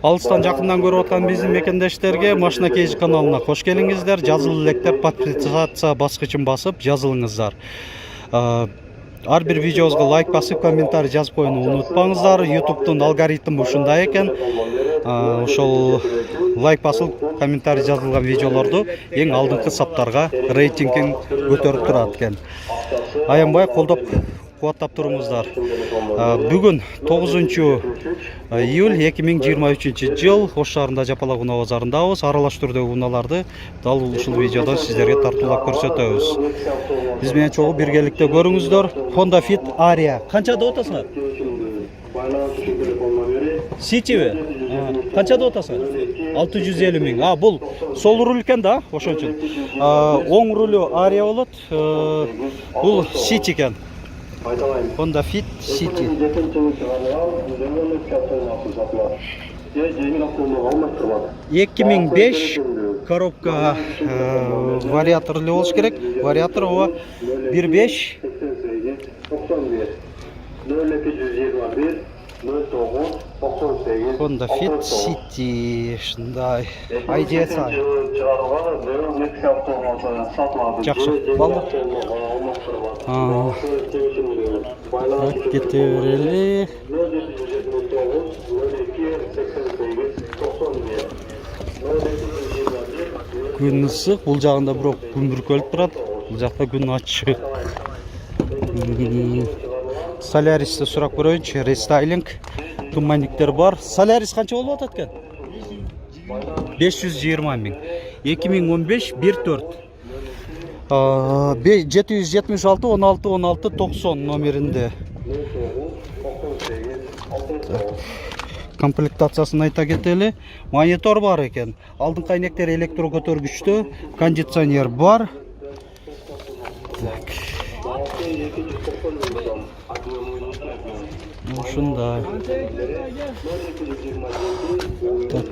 Алыстан жақыннан көріп отқан біздің мекендештерге Машина Кейжі каналына қош келіңіздер. Жазылы лектер подписация басқычын басып жазылыңыздар. Ар бір видеозға лайк басып, комментарий жазып қойыны ұмытпаңыздар. YouTube'тың алгоритмі ушундай екен. Ошол лайк басып, комментарий жазылған видеоларды ең алдыңғы саптарға рейтингін көтеріп тұрады екен. Аянбай қолдап қуаттап тұрыңыздар. Бүгін 9 июль 2023 жыл Ош шаарында Жапалак унаа базарындабыз. Аралаш түрдөгү унааларды дал ушул видеодон сиздерге тартуулап көрсөтөбүз. Биз менен чогуу биргеликте көрүңүздөр. Honda Fit Aria. Канчада отасыңар? Ситиби? Канчада отасыңар? 650 миң. Бул сол руль экен да, ошон үчүн. Оң рулю Aria болот. Бул City экен. Honda Fit City. 2005 коробка вариаторлы болуш керек. Вариатор ова 1.5 Honda Fit City. Шындай айдеса. Жакшы. Балды. Кете берели. Күн ысык, бул жагында бирок күн бүркөлүп турат. Бул жакта күн ачык. Соляристи сурап көрөйүнчү, рестайлинг. Туманниктер бар. Солярис канча болуп атат экен? 520 миң. 2015 1.4. 776 16 16 90 номеринде. Комплектациясын айта кетели. Монитор бар екен. Алдыңкы айнектер электро көтөргүчтүү, кондиционер бар. Ушундай.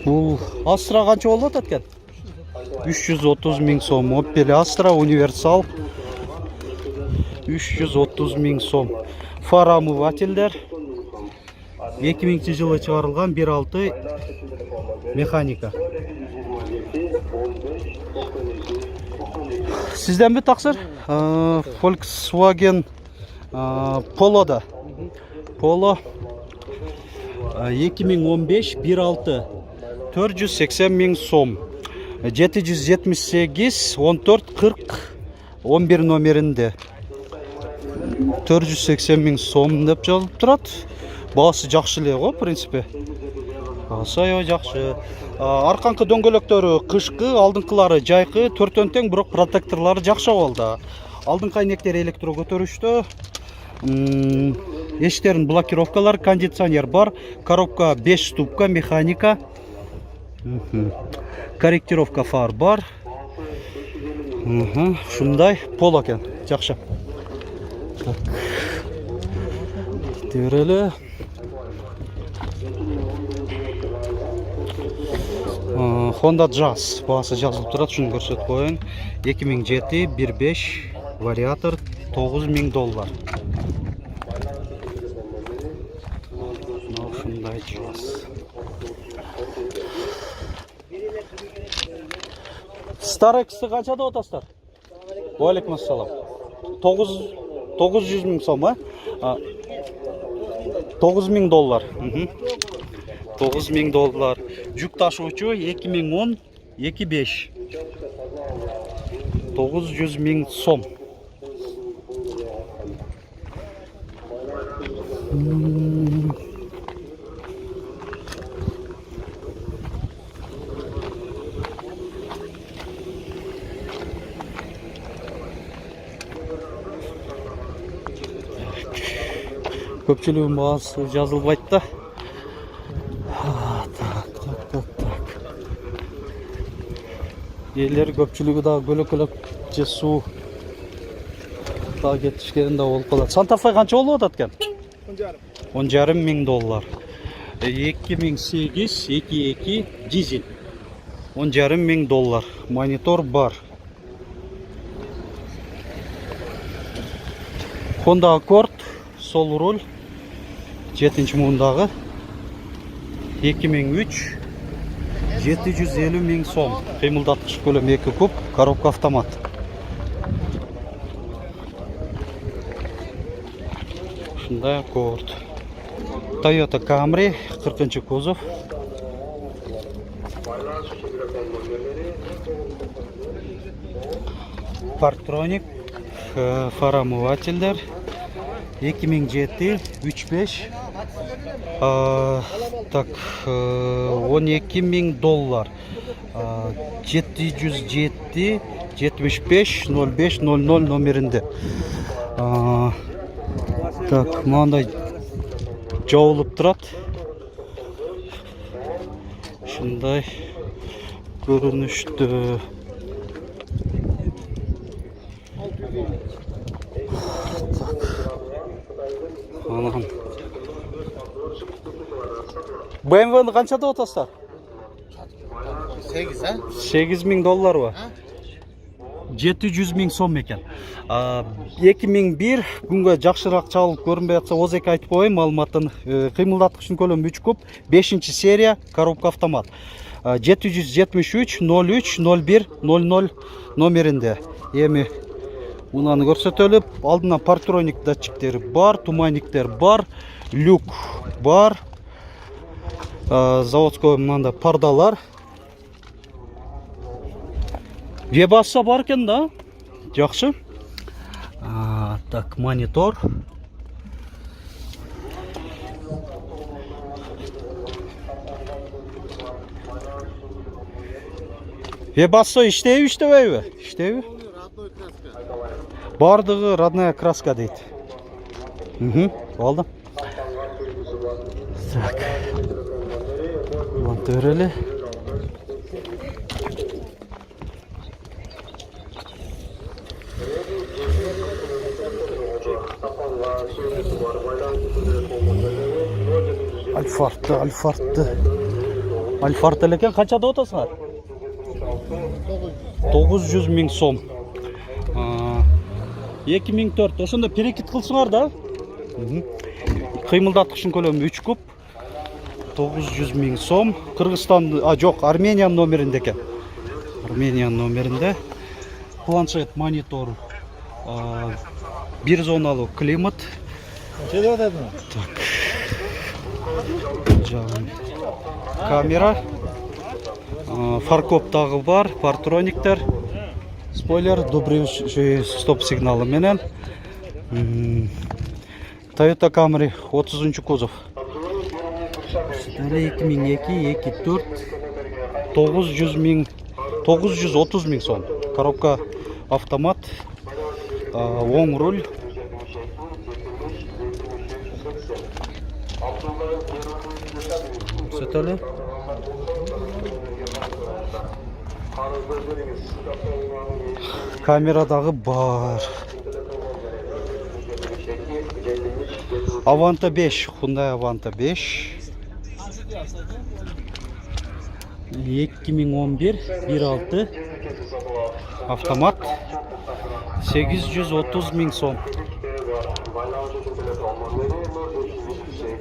Бул Astra канча болуп атат экен? 330 миң сом. Opel Astra универсал 330 миң сом. Фар омывательдер 2000 жылы чыгарылган 1.6 механика. Сизденби таксыр? Volkswagen Polo'da. Polo 2015 1.6 480 миң сом. 778 14 40 11 номеринде. 480 миң сом деп жазылып турат. Баасы жакшы эле го, в принципе. Баасы аябай жакшы. Арканкы дөңгөлөктөрү кышкы, алдыңкылары жайкы, төртөн тең, бирок протекторлору жакшы болду. Алдыңкы айнектер электро көтөрүштү. Эшиктердин блокировкалары, кондиционер бар. Коробка 5 ступка, механика. Корректировка фар бар. Шундай Polo экен. Жакшы. Берели. Honda Jazz баасы жазылып турат, шуну көрсөтүп коеюн. 2007 1.5 вариатор $9 миң. Шундай Jazz. Старый кісі қаншада отастар? Уалейкум ассалам. 900 миң сом, 9 миң доллар. 9 миң доллар. Жүк ташуучу 2010 2.5. 900 миң сом. Көпчүлүгүн баасы жазылбайт да. Элер көпчүлүгү да көлөкөлөк же суу да кетишкен да болуп калат. Santa Fe канча болуп атат экен? 10,5 миң доллар. 2008 2.2 дизель. 10,5 миң доллар. Монитор бар. Honda Accord, сол руль. 7-нчи мундагы. 2003 750 ming so'm. Qiymaldatqich ko'lami 2 kub, коробка avtomat. Shunday Accord. Toyota Camry 40-kuzov. Parktronic far омывательler 2007 35 так 12 ming dollar 707 75 05 00 nomerinde. Так, мындай жабылып турат. Шундай көрүнүштө. Анан BMW-ны канчада отасыздар? 8 ha? 8 ming dollar var. 700 ming so'm ekan. 2001 bunga жақшырақ чалып көрінбей жатса озек айтып қойайын маалыматын. Қимылдатқыштың көлемі 3 куб, 5-ші серия, коробка автомат. 773 03 01 00 номерінде. Эми мынаны көрсөтөлүп, алдына партроник датчиктери бар, туманниктер бар, люк бар. Заводской мында пардалар. Вебаса бар екен да? Жақсы. Так, монитор. Вебаса иштейби, иштебейби? Иштейби? Бардығы родная краска дейді. Oldu. Так. Монтöreli. Alfart'ta leken kaçada otasınlar? 900 ming so'm. 2004. Osonda перекид кылсыңар да. Кыймылдаткычтын көлөмү 3 куб. 900 ming so'm. Кыргызстан, жок, Армения номеринде экен. Армения номеринде. Планшет, монитор. Bir zonalуу климат. Так. Камера. Фаркоп дагы бар, партрониктер. Спойлер, дубливающий стоп сигналы менен. Toyota Camry 30 kuzov. 2002 24 930 ming so'm. Коробка автомат. Оң руль. Сөтөлі. Камерадағы бар. Avanta 5, Hyundai Avanta 5. 2011 1.6 автомат. 830 ming so'm.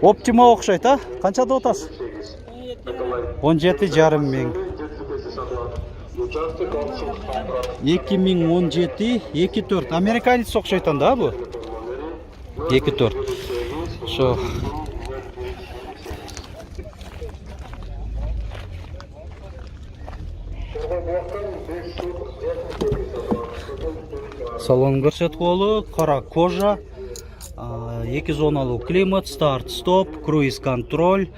Optima o'xshaydi, ha? Qanchada o'tasiz? 17,5 ming. 2017 2.4. Amerikanец o'xshaydi da bu. 2.4. Şu. Salon көрсөткөлү, кара кожа, 2 зоналуу климат, старт, стоп, круиз контроль,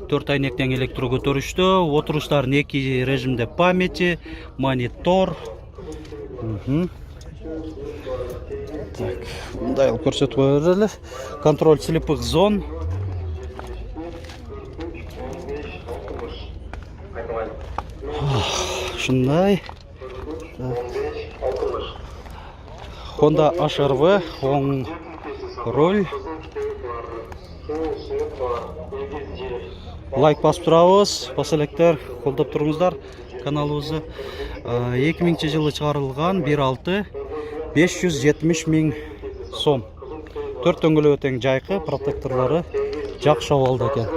4 айнектен электро көтөрүштө, отуруштардын 2 режимде памяти, монитор. Так, мындай көрсөткөлөр, контроль слепых зон. Шундай. Honda HR-V, оң роль. Лайк басып турабыз, баселектер, колдоп туруңуздар каналыбызды. 2000 жылы чыгарылган 1.6 570 ming so'm. 4 дөңгөлөк тең жайкы, протекторлары жакшы абалда экен.